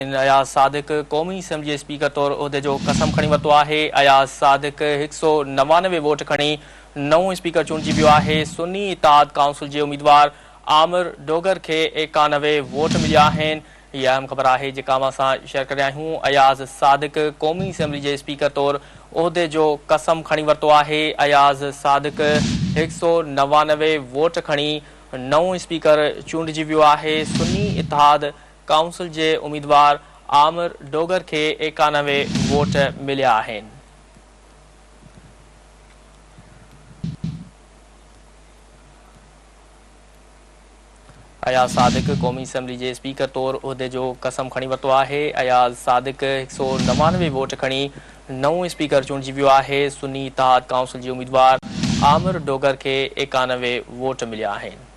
अयाज सादिक क़ौमी assembly speaker तौर उहिदे जो कसम खणी वरितो आहे। अयाज सादिक 199 वोट खणी नओं स्पीकर चूंडिजी वियो आहे। सुन्नी इत्तेहाद काउंसिल जे उम्मीदवार आमिर डोगर खे 91 वोट मिलिया आहिनि। इहा अहम ख़बर आहे जेका असां शेयर करे रहिया आहियूं। अयाज सादिक क़ौमी असम्बली जे स्पीकर तौर उहिदे जो कसम खणी वरितो आहे। अयाज सादिक 199 वोट खणी नओं स्पीकर चूंडिजी वियो आहे। सुन्नी इत्तेहाद काउंसिल जे उम्मीदवार आमिर डोगर खे 91 वोट मिलिया आहिनि। अयाज सादिक क़ौमी असम्बली जे स्पीकर तौर उहिदे जो कसम खणी वरितो आहे। अयाज सादिक 199 वोट खणी नओं स्पीकर चूंडिजी वियो आहे। सुन्नी इत्तेहाद काउंसिल जे उम्मीदवार आमिर डोगर खे 91 वोट मिलिया आहिनि।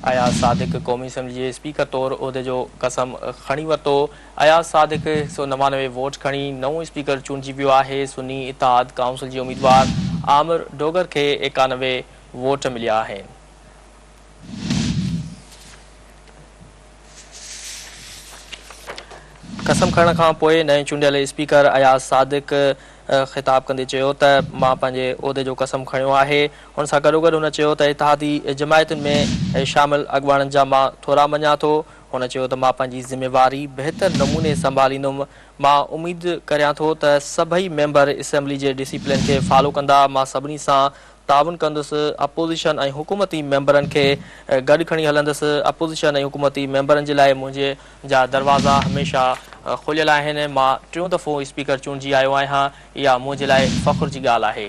अयाज सादिक क़ौमी असम्बली जे स्पीकर तौर उहिदे जो कसम खणी वरितो। अयाज सादिक 199 वोट खणी नओं स्पीकर चूंडिजी वियो आहे। सुन्नी इत्तेहाद काउंसिल जे उम्मीदवार आमिर डोगर खे 91 वोट मिलिया आहिनि। कसम खणण खां पोइ नए चूंडियल स्पीकर अयाज सादिक ख़िताब कंदे चयो त मां पंहिंजे उहिदे जो कसम खणियो आहे। हुन सां गॾोगॾु हुन चयो त इत्तेहादी जमायतुनि में शामिल अॻुवाणनि जा मां थोरा मञा थो। हुन चयो त मां पंहिंजी ज़िम्मेवारी बहितर नमूने संभालींदुमि। मां उमेद करियां थो त सभई मेंबर असम्बली जे डिसिप्लिन खे फॉलो कंदा। मां सभिनी सां ताउन कंदुसि। अपोज़िशन ऐं हुकूमती मेंबरनि खे गॾु खणी हलंदुसि। अपोज़िशन ऐं हुकूमती मेंबरनि जे लाइ मुंहिंजे जा दरवाज़ा हमेशह खुलियल आहिनि। मां टियों दफ़ो स्पीकर चूंडिजी आयो आहियां। इहा मुंहिंजे लाइ फ़ख्र जी ॻाल्हि आहे।